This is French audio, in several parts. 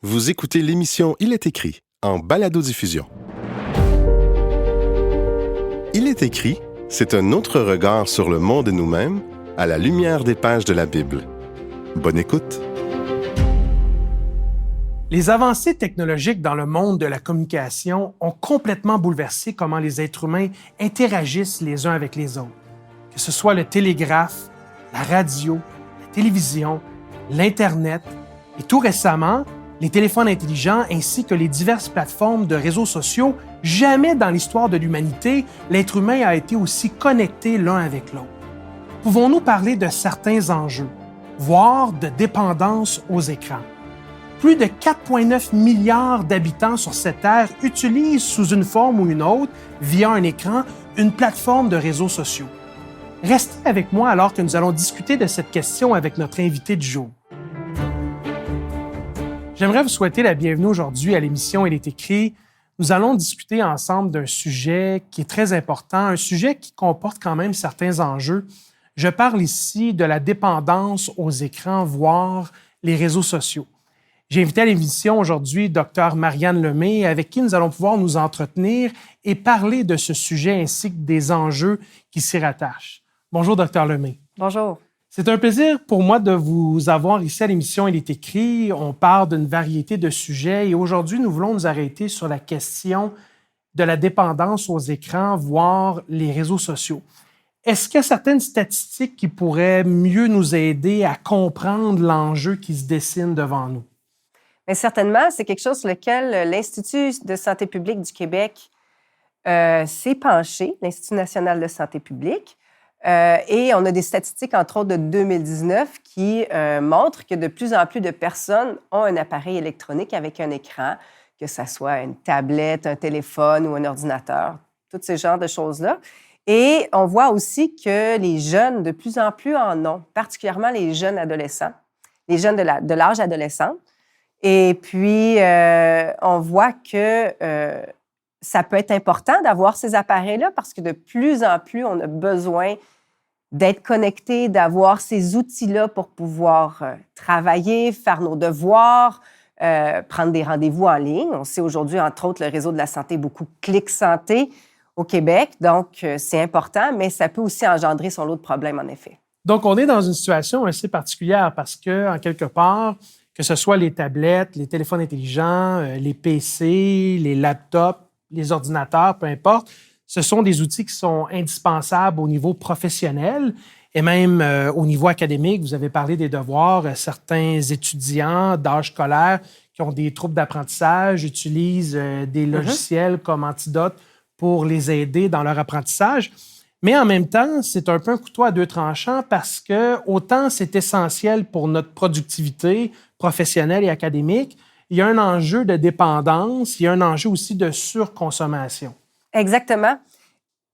Vous écoutez l'émission Il est écrit, en balado-diffusion. Il est écrit, c'est un autre regard sur le monde et nous-mêmes, à la lumière des pages de la Bible. Bonne écoute! Les avancées technologiques dans le monde de la communication ont complètement bouleversé comment les êtres humains interagissent les uns avec les autres. Que ce soit le télégraphe, la radio, la télévision, l'Internet et tout récemment, les téléphones intelligents ainsi que les diverses plateformes de réseaux sociaux, jamais dans l'histoire de l'humanité, l'être humain a été aussi connecté l'un avec l'autre. Pouvons-nous parler de certains enjeux, voire de dépendance aux écrans? Plus de 4,9 milliards d'habitants sur cette Terre utilisent sous une forme ou une autre, via un écran, une plateforme de réseaux sociaux. Restez avec moi alors que nous allons discuter de cette question avec notre invité du jour. J'aimerais vous souhaiter la bienvenue aujourd'hui à l'émission Il est écrit. Nous allons discuter ensemble d'un sujet qui est très important, un sujet qui comporte quand même certains enjeux. Je parle ici de la dépendance aux écrans, voire les réseaux sociaux. J'ai invité à l'émission aujourd'hui Dr Marianne Lemay, avec qui nous allons pouvoir nous entretenir et parler de ce sujet ainsi que des enjeux qui s'y rattachent. Bonjour, Dr Lemay. Bonjour. C'est un plaisir pour moi de vous avoir ici à l'émission Il est écrit. On parle d'une variété de sujets et aujourd'hui, nous voulons nous arrêter sur la question de la dépendance aux écrans, voire les réseaux sociaux. Est-ce qu'il y a certaines statistiques qui pourraient mieux nous aider à comprendre l'enjeu qui se dessine devant nous? Bien, certainement, c'est quelque chose sur lequel l'Institut de santé publique du Québec s'est penché, l'Institut national de santé publique. Et on a des statistiques, entre autres, de 2019 qui montrent que de plus en plus de personnes ont un appareil électronique avec un écran, que ce soit une tablette, un téléphone ou un ordinateur, tous ces genres de choses-là. Et on voit aussi que les jeunes, de plus en plus en ont, particulièrement les jeunes adolescents, les jeunes de l'âge adolescent. Et puis, on voit que ça peut être important d'avoir ces appareils-là parce que de plus en plus, on a besoin d'être connecté, d'avoir ces outils-là pour pouvoir travailler, faire nos devoirs, prendre des rendez-vous en ligne. On sait aujourd'hui, entre autres, le réseau de la santé, beaucoup Clic Santé au Québec. Donc, c'est important, mais ça peut aussi engendrer son lot de problèmes, en effet. Donc, on est dans une situation assez particulière parce que, en quelque part, que ce soit les tablettes, les téléphones intelligents, les PC, les laptops, les ordinateurs, peu importe, ce sont des outils qui sont indispensables au niveau professionnel et même au niveau académique. Vous avez parlé des devoirs. Certains étudiants d'âge scolaire qui ont des troubles d'apprentissage utilisent des logiciels comme antidote pour les aider dans leur apprentissage. Mais en même temps, c'est un peu un couteau à deux tranchants parce que autant c'est essentiel pour notre productivité professionnelle et académique, il y a un enjeu de dépendance, il y a un enjeu aussi de surconsommation. Exactement.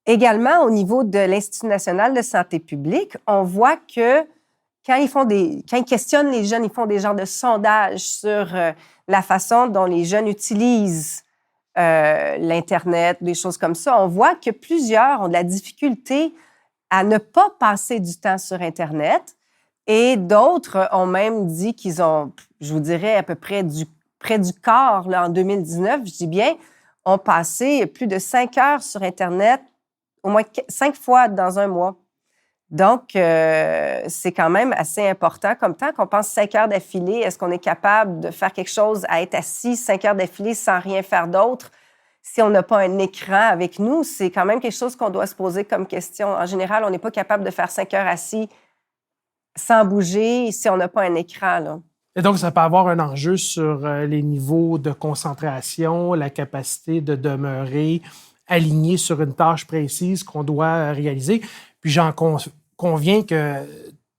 Également, au niveau de l'Institut national de santé publique, on voit que quand ils questionnent les jeunes, ils font des genres de sondages sur la façon dont les jeunes utilisent l'Internet, des choses comme ça. On voit que plusieurs ont de la difficulté à ne pas passer du temps sur Internet et d'autres ont même dit qu'ils ont, je vous dirais, à peu près près du quart, là, en 2019, je dis bien, ont passé plus de 5 heures sur Internet, au moins 5 fois dans un mois. Donc, c'est quand même assez important comme temps qu'on pense 5 heures d'affilée. Est-ce qu'on est capable de faire quelque chose à être assis 5 heures d'affilée sans rien faire d'autre? Si on n'a pas un écran avec nous, c'est quand même quelque chose qu'on doit se poser comme question. En général, on n'est pas capable de faire 5 heures assis sans bouger si on n'a pas un écran, là. Et donc, ça peut avoir un enjeu sur les niveaux de concentration, la capacité de demeurer aligné sur une tâche précise qu'on doit réaliser. Puis j'en conviens que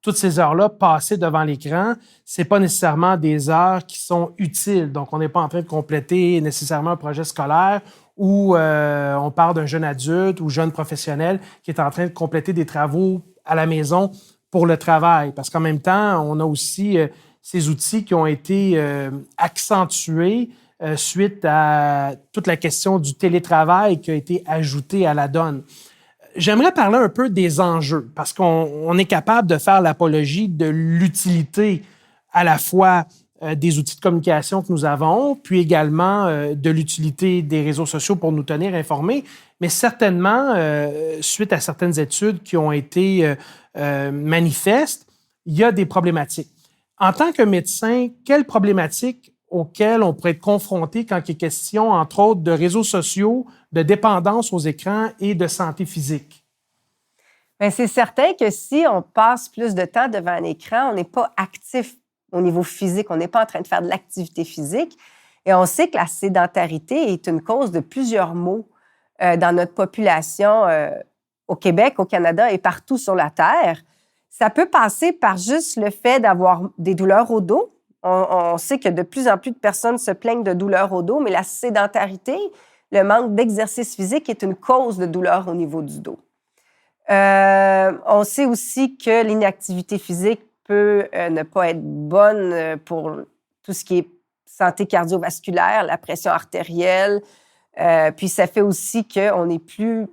toutes ces heures-là passées devant l'écran, c'est pas nécessairement des heures qui sont utiles. Donc, on n'est pas en train de compléter nécessairement un projet scolaire ou on parle d'un jeune adulte ou jeune professionnel qui est en train de compléter des travaux à la maison pour le travail. Parce qu'en même temps, on a aussi ces outils qui ont été accentués suite à toute la question du télétravail qui a été ajoutée à la donne. J'aimerais parler un peu des enjeux, parce qu'on est capable de faire l'apologie de l'utilité à la fois des outils de communication que nous avons, puis également de l'utilité des réseaux sociaux pour nous tenir informés, mais certainement, suite à certaines études qui ont été manifestes, il y a des problématiques. En tant que médecin, quelles problématiques auxquelles on pourrait être confronté quand il est question, entre autres, de réseaux sociaux, de dépendance aux écrans et de santé physique? Bien, c'est certain que si on passe plus de temps devant un écran, on n'est pas actif au niveau physique, on n'est pas en train de faire de l'activité physique. Et on sait que la sédentarité est une cause de plusieurs maux dans notre population au Québec, au Canada et partout sur la Terre. Ça peut passer par juste le fait d'avoir des douleurs au dos. On sait que de plus en plus de personnes se plaignent de douleurs au dos, mais la sédentarité, le manque d'exercice physique est une cause de douleur au niveau du dos. On sait aussi que l'inactivité physique peut ne pas être bonne pour tout ce qui est santé cardiovasculaire, la pression artérielle. Puis ça fait aussi qu'on est plus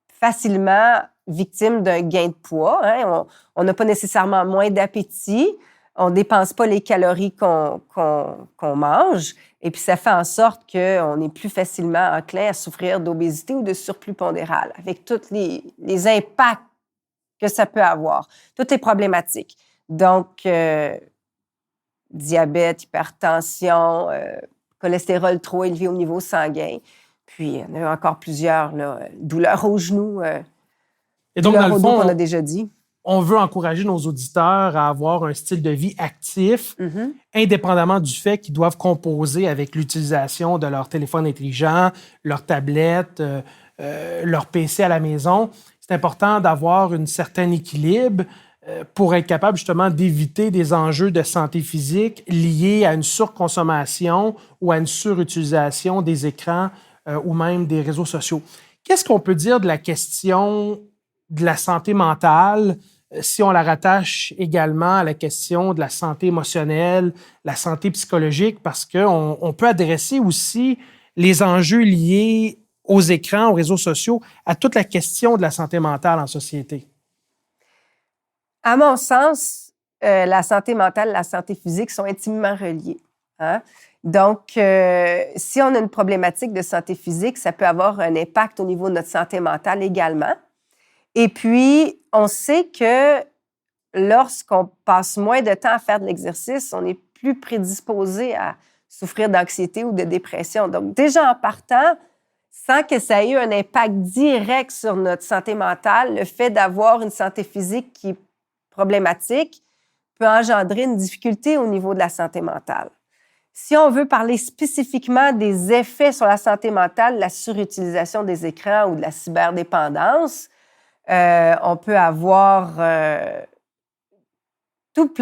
facilement victime d'un gain de poids. Hein? On n'a pas nécessairement moins d'appétit. On ne dépense pas les calories qu'on mange. Et puis ça fait en sorte qu'on est plus facilement enclin à souffrir d'obésité ou de surplus pondéral, avec tous les impacts que ça peut avoir, toutes les problématiques. Donc, diabète, hypertension, cholestérol trop élevé au niveau sanguin. Puis, il y en a encore plusieurs, là, douleurs aux genoux, et donc, dans le fond, qu'on a déjà dit. On veut encourager nos auditeurs à avoir un style de vie actif, indépendamment du fait qu'ils doivent composer avec l'utilisation de leur téléphone intelligent, leur tablette, leur PC à la maison. C'est important d'avoir un certain équilibre pour être capable justement d'éviter des enjeux de santé physique liés à une surconsommation ou à une surutilisation des écrans ou même des réseaux sociaux. Qu'est-ce qu'on peut dire de la question de la santé mentale si on la rattache également à la question de la santé émotionnelle, la santé psychologique, parce qu'on peut adresser aussi les enjeux liés aux écrans, aux réseaux sociaux, à toute la question de la santé mentale en société? À mon sens, la santé mentale et la santé physique sont intimement reliées. Hein? Donc, si on a une problématique de santé physique, ça peut avoir un impact au niveau de notre santé mentale également. Et puis, on sait que lorsqu'on passe moins de temps à faire de l'exercice, on est plus prédisposé à souffrir d'anxiété ou de dépression. Donc, déjà en partant, sans que ça ait eu un impact direct sur notre santé mentale, le fait d'avoir une santé physique qui est problématique peut engendrer une difficulté au niveau de la santé mentale. Si on veut parler spécifiquement des effets sur la santé mentale, la surutilisation des écrans ou de la cyberdépendance, on peut avoir toutes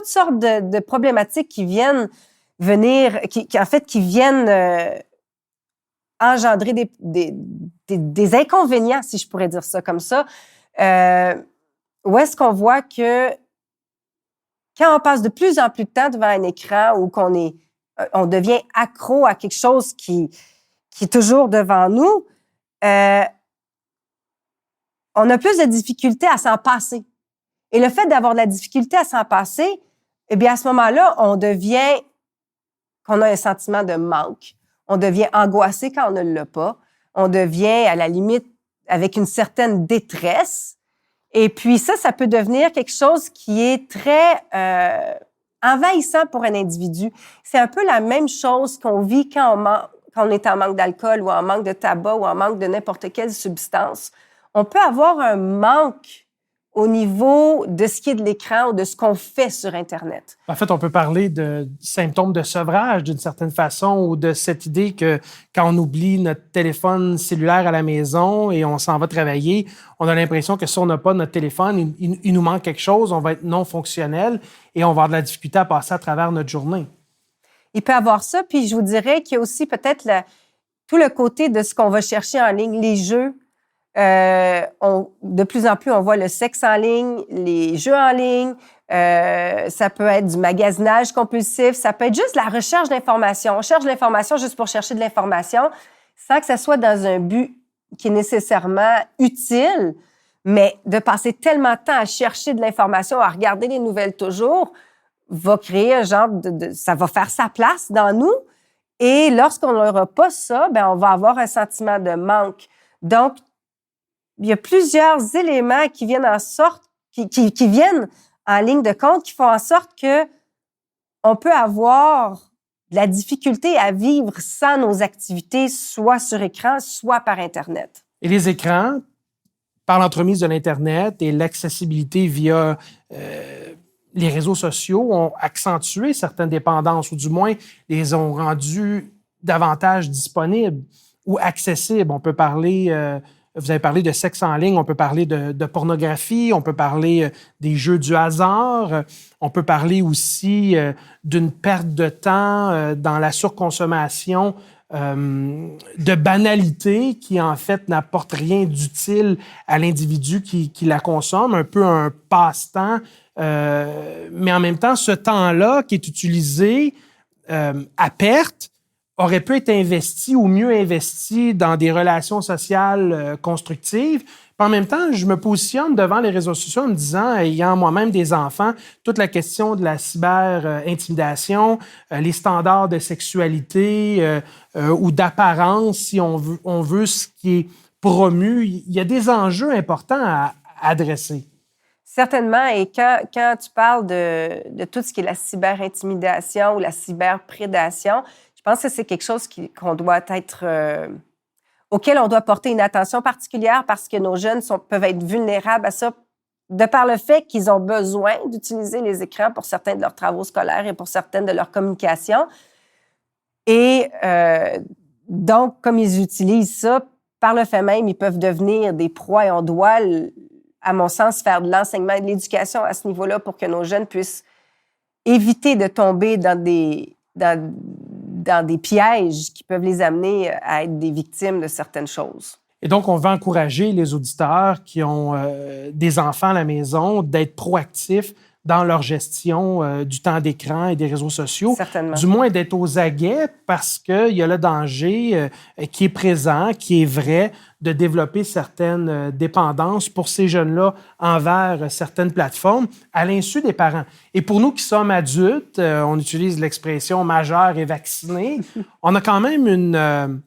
sortes de problématiques qui viennent qui viennent engendrer des inconvénients, si je pourrais dire ça comme ça. Où est-ce qu'on voit que quand on passe de plus en plus de temps devant un écran ou on devient accro à quelque chose qui est toujours devant nous, on a plus de difficultés à s'en passer. Et le fait d'avoir de la difficulté à s'en passer, eh bien, à ce moment-là, qu'on a un sentiment de manque. On devient angoissé quand on ne l'a pas. On devient, à la limite, avec une certaine détresse. Et puis ça peut devenir quelque chose qui est très envahissant pour un individu. C'est un peu la même chose qu'on vit quand on est en manque d'alcool ou en manque de tabac ou en manque de n'importe quelle substance. On peut avoir un manque au niveau de ce qui est de l'écran ou de ce qu'on fait sur Internet. En fait, on peut parler de symptômes de sevrage d'une certaine façon ou de cette idée que quand on oublie notre téléphone cellulaire à la maison et on s'en va travailler, on a l'impression que si on n'a pas notre téléphone, il nous manque quelque chose, on va être non fonctionnel et on va avoir de la difficulté à passer à travers notre journée. Il peut y avoir ça, puis je vous dirais qu'il y a aussi peut-être tout le côté de ce qu'on va chercher en ligne, les jeux. De plus en plus, on voit le sexe en ligne, les jeux en ligne, ça peut être du magasinage compulsif, ça peut être juste la recherche d'informations. On cherche de l'information juste pour chercher de l'information, sans que ça soit dans un but qui est nécessairement utile, mais de passer tellement de temps à chercher de l'information, à regarder les nouvelles toujours, va créer un genre ça va faire sa place dans nous. Et lorsqu'on n'aura pas ça, ben on va avoir un sentiment de manque. Donc, il y a plusieurs éléments qui viennent en sorte, qui viennent en ligne de compte, qui font en sorte que on peut avoir de la difficulté à vivre sans nos activités, soit sur écran, soit par Internet. Et les écrans, par l'entremise de l'Internet et l'accessibilité via les réseaux sociaux, ont accentué certaines dépendances, ou du moins les ont rendues davantage disponibles ou accessibles. On peut parler, vous avez parlé de sexe en ligne, on peut parler de pornographie, on peut parler des jeux du hasard, on peut parler aussi d'une perte de temps dans la surconsommation de banalité qui, en fait, n'apporte rien d'utile à l'individu qui la consomme, un peu un passe-temps, mais en même temps, ce temps-là qui est utilisé à perte aurait pu être investi ou mieux investi dans des relations sociales constructives. Puis en même temps, je me positionne devant les réseaux sociaux en me disant, ayant moi-même des enfants, toute la question de la cyber-intimidation, les standards de sexualité ou d'apparence, si on veut ce qui est promu, il y a des enjeux importants à adresser. Certainement. Et quand tu parles de tout ce qui est la cyber-intimidation ou la cyberprédation, je pense que c'est quelque chose qu'on doit être, auquel on doit porter une attention particulière parce que nos jeunes peuvent être vulnérables à ça de par le fait qu'ils ont besoin d'utiliser les écrans pour certains de leurs travaux scolaires et pour certaines de leurs communications. Et donc, comme ils utilisent ça, par le fait même, ils peuvent devenir des proies et on doit, à mon sens, faire de l'enseignement et de l'éducation à ce niveau-là pour que nos jeunes puissent éviter de tomber dans des pièges qui peuvent les amener à être des victimes de certaines choses. Et donc, on va encourager les auditeurs qui ont des enfants à la maison d'être proactifs dans leur gestion du temps d'écran et des réseaux sociaux. Certainement. Du moins d'être aux aguets parce qu'il y a le danger qui est présent, qui est vrai, de développer certaines dépendances pour ces jeunes-là envers certaines plateformes à l'insu des parents. Et pour nous qui sommes adultes, on utilise l'expression majeur et vacciné, on a quand même une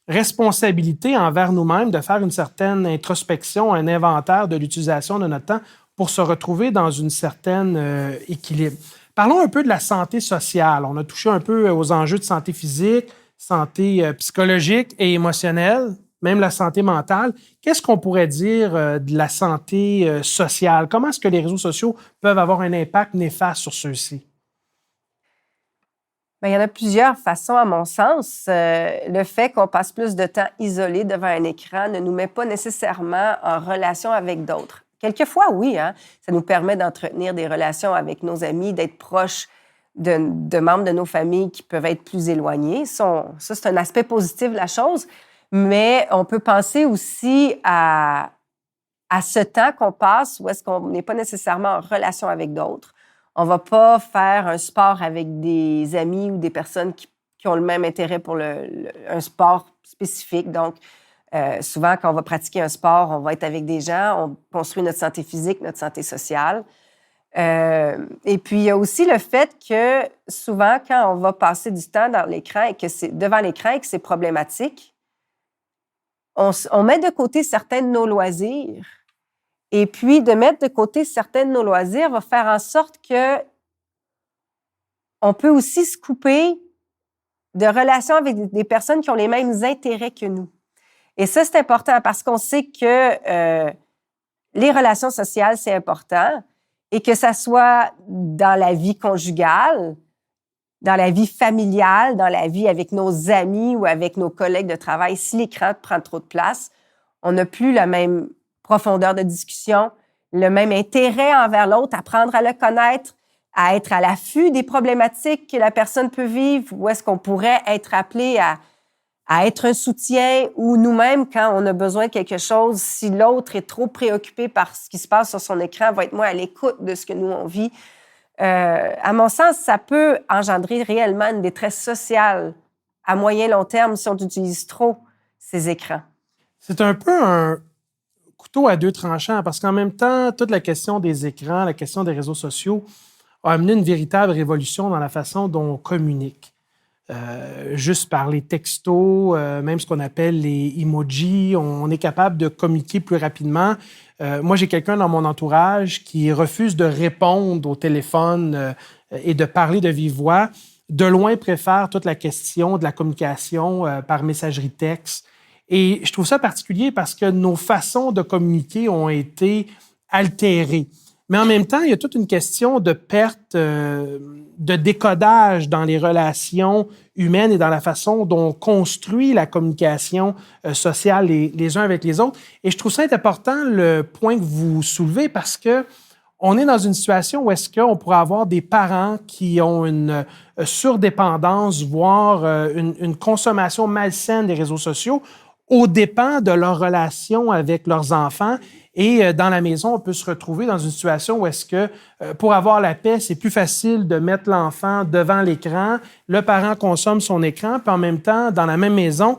responsabilité envers nous-mêmes de faire une certaine introspection, un inventaire de l'utilisation de notre temps pour se retrouver dans une certaine équilibre. Parlons un peu de la santé sociale. On a touché un peu aux enjeux de santé physique, santé psychologique et émotionnelle, même la santé mentale. Qu'est-ce qu'on pourrait dire de la santé sociale? Comment est-ce que les réseaux sociaux peuvent avoir un impact néfaste sur ceux-ci? Bien, il y en a plusieurs façons, à mon sens. Le fait qu'on passe plus de temps isolé devant un écran ne nous met pas nécessairement en relation avec d'autres. Quelquefois, oui, hein, ça nous permet d'entretenir des relations avec nos amis, d'être proches de membres de nos familles qui peuvent être plus éloignés. Ça, c'est un aspect positif de la chose. Mais on peut penser aussi à ce temps qu'on passe où est-ce qu'on n'est pas nécessairement en relation avec d'autres. On ne va pas faire un sport avec des amis ou des personnes qui ont le même intérêt pour un sport spécifique. Donc, souvent, quand on va pratiquer un sport, on va être avec des gens, on construit notre santé physique, notre santé sociale. Et puis, il y a aussi le fait que souvent, quand on va passer du temps devant l'écran et que c'est problématique, on met de côté certains de nos loisirs. Et puis, de mettre de côté certains de nos loisirs va faire en sorte que on peut aussi se couper de relations avec des personnes qui ont les mêmes intérêts que nous. Et ça, c'est important parce qu'on sait que les relations sociales, c'est important et que ça soit dans la vie conjugale, dans la vie familiale, dans la vie avec nos amis ou avec nos collègues de travail. Si l'écran prend trop de place, on n'a plus la même profondeur de discussion, le même intérêt envers l'autre, apprendre à le connaître, à être à l'affût des problématiques que la personne peut vivre, ou est-ce qu'on pourrait être appelé à être un soutien, ou nous-mêmes, quand on a besoin de quelque chose, si l'autre est trop préoccupé par ce qui se passe sur son écran, va être moins à l'écoute de ce que nous, on vit. À mon sens, ça peut engendrer réellement une détresse sociale à moyen long terme si on utilise trop ces écrans. C'est un peu un couteau à deux tranchants parce qu'en même temps, toute la question des écrans, la question des réseaux sociaux a amené une véritable révolution dans la façon dont on communique. Juste par les textos, même ce qu'on appelle les emojis, on est capable de communiquer plus rapidement. Moi, j'ai quelqu'un dans mon entourage qui refuse de répondre au téléphone et de parler de vive voix. De loin, préfère toute la question de la communication par messagerie texte. Et je trouve ça particulier parce que nos façons de communiquer ont été altérées. Mais en même temps, il y a toute une question de perte, de décodage dans les relations humaines et dans la façon dont on construit la communication sociale les uns avec les autres. Et je trouve ça important, le point que vous soulevez, parce que on est dans une situation où est-ce qu'on pourrait avoir des parents qui ont une surdépendance, voire une consommation malsaine des réseaux sociaux aux dépens de leur relation avec leurs enfants. Et dans la maison, on peut se retrouver dans une situation où est-ce que, pour avoir la paix, c'est plus facile de mettre l'enfant devant l'écran, le parent consomme son écran, puis en même temps, dans la même maison,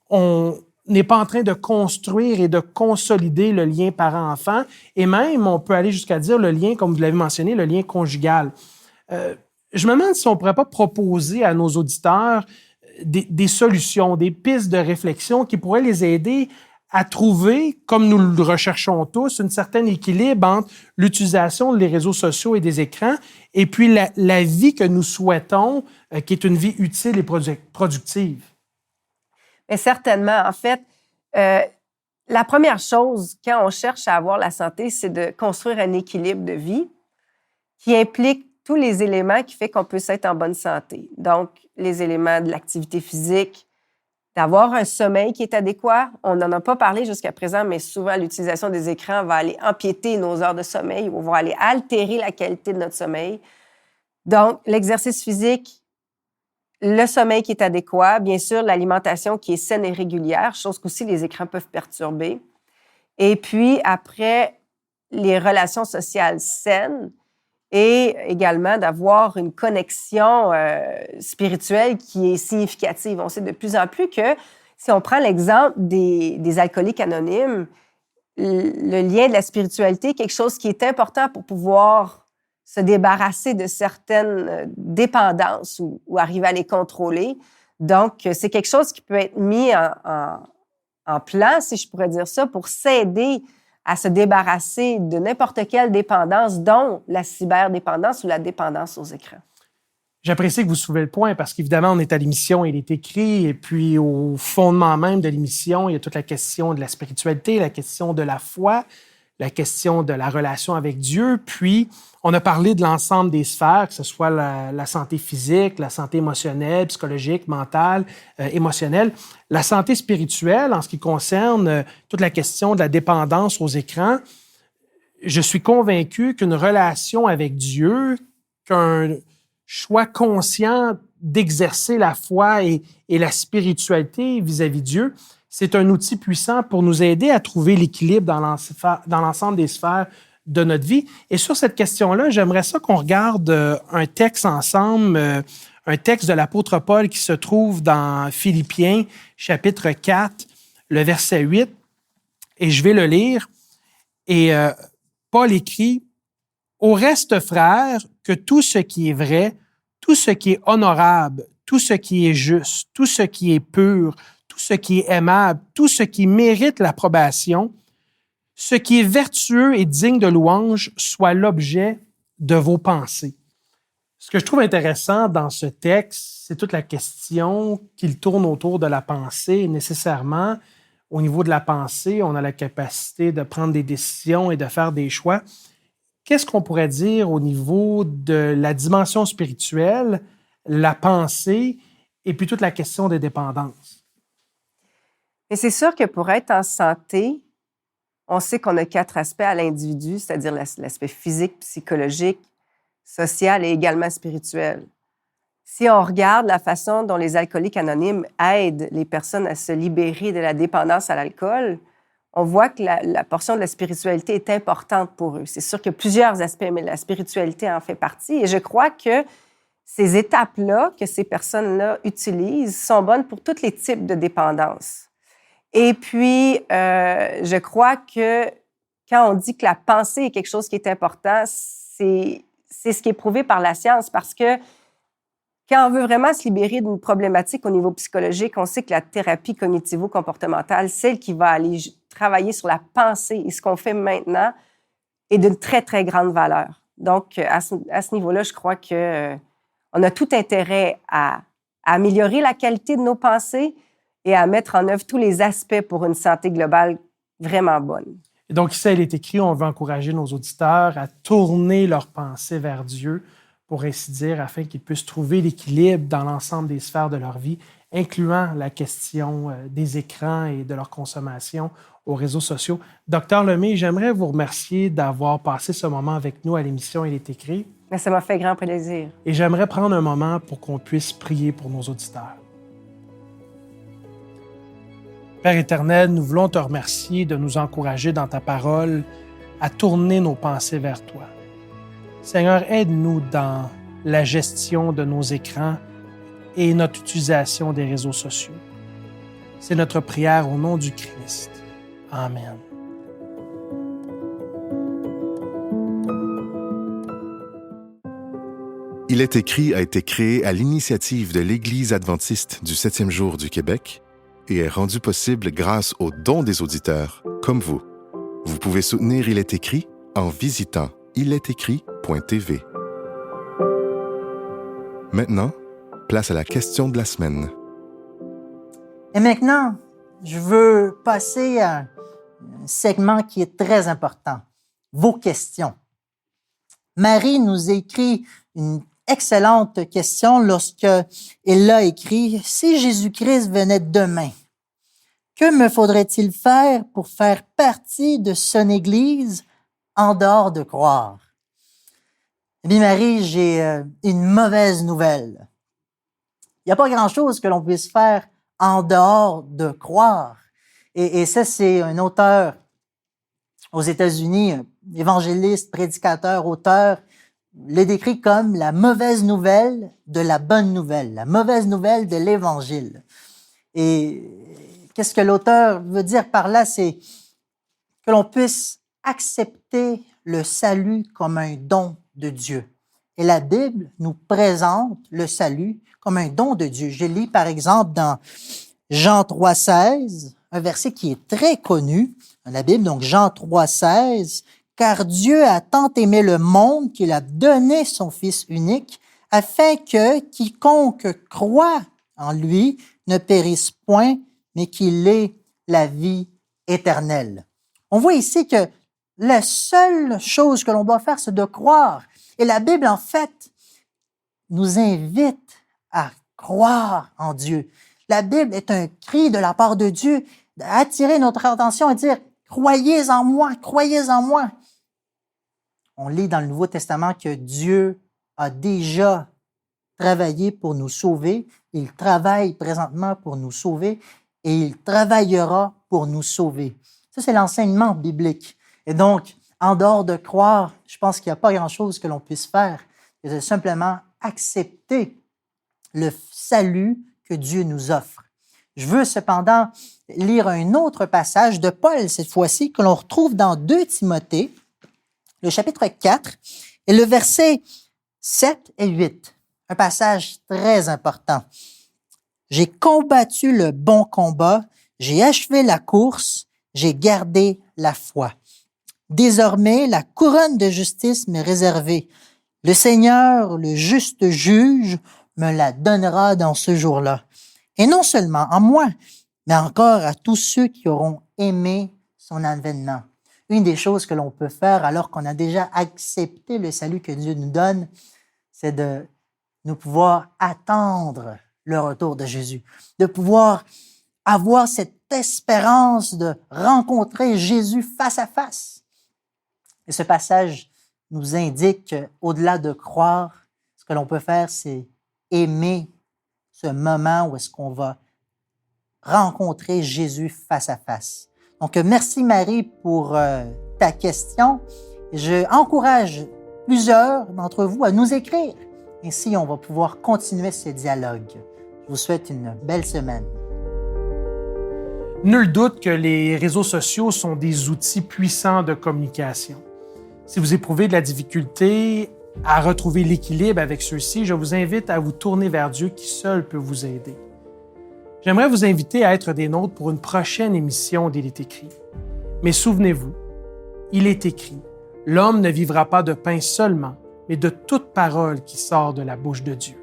on n'est pas en train de construire et de consolider le lien parent-enfant, et même, on peut aller jusqu'à dire le lien, comme vous l'avez mentionné, le lien conjugal. Je me demande si on ne pourrait pas proposer à nos auditeurs des solutions, des pistes de réflexion qui pourraient les aider à trouver, comme nous le recherchons tous, un certain équilibre entre l'utilisation des réseaux sociaux et des écrans et puis la vie que nous souhaitons, qui est une vie utile et productive. Mais certainement. En fait, la première chose, quand on cherche à avoir la santé, c'est de construire un équilibre de vie qui implique tous les éléments qui font qu'on peut être en bonne santé. Donc, les éléments de l'activité physique, d'avoir un sommeil qui est adéquat. On n'en a pas parlé jusqu'à présent, mais souvent, l'utilisation des écrans va aller empiéter nos heures de sommeil ou va aller altérer la qualité de notre sommeil. Donc, l'exercice physique, le sommeil qui est adéquat, bien sûr, l'alimentation qui est saine et régulière, chose qu'aussi les écrans peuvent perturber. Et puis, après, les relations sociales saines et également d'avoir une connexion spirituelle qui est significative. On sait de plus en plus que, si on prend l'exemple des alcooliques anonymes, le lien de la spiritualité est quelque chose qui est important pour pouvoir se débarrasser de certaines dépendances ou arriver à les contrôler. Donc, c'est quelque chose qui peut être mis en plan, si je pourrais dire ça, pour s'aider à se débarrasser de n'importe quelle dépendance, dont la cyberdépendance ou la dépendance aux écrans. J'apprécie que vous soulevez le point parce qu'évidemment, on est à l'émission, il est écrit, et puis au fondement même de l'émission, il y a toute la question de la spiritualité, la question de la foi, la question de la relation avec Dieu, puis on a parlé de l'ensemble des sphères, que ce soit la santé physique, la santé émotionnelle, psychologique, mentale, émotionnelle. La santé spirituelle, en ce qui concerne toute la question de la dépendance aux écrans, je suis convaincu qu'une relation avec Dieu, qu'un choix conscient d'exercer la foi et la spiritualité vis-à-vis de Dieu, c'est un outil puissant pour nous aider à trouver l'équilibre dans l'ensemble des sphères de notre vie. Et sur cette question-là, j'aimerais ça qu'on regarde un texte ensemble, un texte de l'apôtre Paul qui se trouve dans Philippiens, chapitre 4, le verset 8. Et je vais le lire. Et Paul écrit « Au reste, frères, que tout ce qui est vrai, tout ce qui est honorable, tout ce qui est juste, tout ce qui est pur, tout ce qui est aimable, tout ce qui mérite l'approbation, ce qui est vertueux et digne de louange soit l'objet de vos pensées. » Ce que je trouve intéressant dans ce texte, c'est toute la question qu'il tourne autour de la pensée. Nécessairement, au niveau de la pensée, on a la capacité de prendre des décisions et de faire des choix. Qu'est-ce qu'on pourrait dire au niveau de la dimension spirituelle, la pensée et puis toute la question des dépendances? Mais c'est sûr que pour être en santé, on sait qu'on a 4 aspects à l'individu, c'est-à-dire l'aspect physique, psychologique, social et également spirituel. Si on regarde la façon dont les alcooliques anonymes aident les personnes à se libérer de la dépendance à l'alcool, on voit que la portion de la spiritualité est importante pour eux. C'est sûr qu'il y a plusieurs aspects, mais la spiritualité en fait partie. Et je crois que ces étapes-là que ces personnes-là utilisent sont bonnes pour tous les types de dépendance. Et puis, je crois que quand on dit que la pensée est quelque chose qui est important, c'est c'est ce qui est prouvé par la science parce que quand on veut vraiment se libérer d'une problématique au niveau psychologique, on sait que la thérapie cognitivo-comportementale, celle qui va aller travailler sur la pensée et ce qu'on fait maintenant, est d'une très, très grande valeur. Donc, à ce niveau-là, je crois qu'on a tout intérêt à améliorer la qualité de nos pensées et à mettre en œuvre tous les aspects pour une santé globale vraiment bonne. Et donc, ici, il est écrit, on veut encourager nos auditeurs à tourner leurs pensées vers Dieu, pour ainsi dire, afin qu'ils puissent trouver l'équilibre dans l'ensemble des sphères de leur vie, incluant la question des écrans et de leur consommation aux réseaux sociaux. Docteur Lemay, j'aimerais vous remercier d'avoir passé ce moment avec nous à l'émission Il est écrit. Mais ça m'a fait grand plaisir. Et j'aimerais prendre un moment pour qu'on puisse prier pour nos auditeurs. Père éternel, nous voulons te remercier de nous encourager dans ta parole à tourner nos pensées vers toi. Seigneur, aide-nous dans la gestion de nos écrans et notre utilisation des réseaux sociaux. C'est notre prière au nom du Christ. Amen. Il est écrit a été créé à l'initiative de l'Église adventiste du 7e jour du Québec et est rendu possible grâce aux dons des auditeurs, comme vous. Vous pouvez soutenir Il est écrit en visitant ilestécrit.tv. Maintenant, place à la question de la semaine. Et maintenant, je veux passer à un segment qui est très important, vos questions. Marie nous écrit une excellente question lorsqu'elle a écrit « Si Jésus-Christ venait demain, que me faudrait-il faire pour faire partie de son Église en dehors de croire? » Eh bien, Marie, j'ai une mauvaise nouvelle. Il n'y a pas grand-chose que l'on puisse faire en dehors de croire. Et ça, c'est un auteur aux États-Unis, un évangéliste, prédicateur, auteur, le décrit comme la mauvaise nouvelle de la bonne nouvelle, la mauvaise nouvelle de l'Évangile. Et qu'est-ce que l'auteur veut dire par là? C'est que l'on puisse accepter le salut comme un don de Dieu. Et la Bible nous présente le salut comme un don de Dieu. Je lis par exemple dans Jean 3,16, un verset qui est très connu dans la Bible, donc Jean 3,16, « Car Dieu a tant aimé le monde qu'il a donné son Fils unique, afin que quiconque croit en lui ne périsse point, mais qu'il ait la vie éternelle. » On voit ici que la seule chose que l'on doit faire, c'est de croire. Et la Bible, en fait, nous invite à croire en Dieu. La Bible est un cri de la part de Dieu d'attirer notre attention et dire « Croyez en moi, croyez en moi ». On lit dans le Nouveau Testament que Dieu a déjà travaillé pour nous sauver. Il travaille présentement pour nous sauver et il travaillera pour nous sauver. Ça, c'est l'enseignement biblique. Et donc, en dehors de croire, je pense qu'il n'y a pas grand-chose que l'on puisse faire. C'est simplement accepter le salut que Dieu nous offre. Je veux cependant lire un autre passage de Paul, cette fois-ci, que l'on retrouve dans 2 Timothée, le chapitre 4, et le verset 7 et 8. Un passage très important. « J'ai combattu le bon combat, j'ai achevé la course, j'ai gardé la foi. Désormais, la couronne de justice m'est réservée. Le Seigneur, le juste juge, me la donnera dans ce jour-là. Et non seulement à moi, mais encore à tous ceux qui auront aimé son avènement. » Une des choses que l'on peut faire alors qu'on a déjà accepté le salut que Dieu nous donne, c'est de nous pouvoir attendre le retour de Jésus, de pouvoir avoir cette espérance de rencontrer Jésus face à face. Et ce passage nous indique qu'au-delà de croire, ce que l'on peut faire, c'est aimer ce moment où est-ce qu'on va rencontrer Jésus face à face. Donc, merci Marie pour ta question. Je encourage plusieurs d'entre vous à nous écrire. Ainsi, on va pouvoir continuer ce dialogue. Je vous souhaite une belle semaine. Nul doute que les réseaux sociaux sont des outils puissants de communication. Si vous éprouvez de la difficulté à retrouver l'équilibre avec ceux-ci, je vous invite à vous tourner vers Dieu qui seul peut vous aider. J'aimerais vous inviter à être des nôtres pour une prochaine émission d'Il est écrit. Mais souvenez-vous, il est écrit, l'homme ne vivra pas de pain seulement, mais de toute parole qui sort de la bouche de Dieu.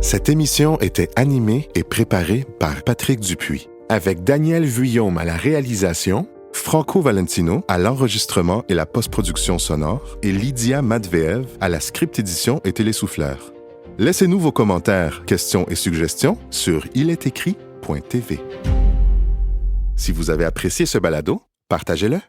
Cette émission était animée et préparée par Patrick Dupuis, avec Daniel Vuillaume à la réalisation, Franco Valentino à l'enregistrement et la post-production sonore et Lydia Matveev à la script édition et télésouffleur. Laissez-nous vos commentaires, questions et suggestions sur ilétécrit.tv. Si vous avez apprécié ce balado, partagez-le.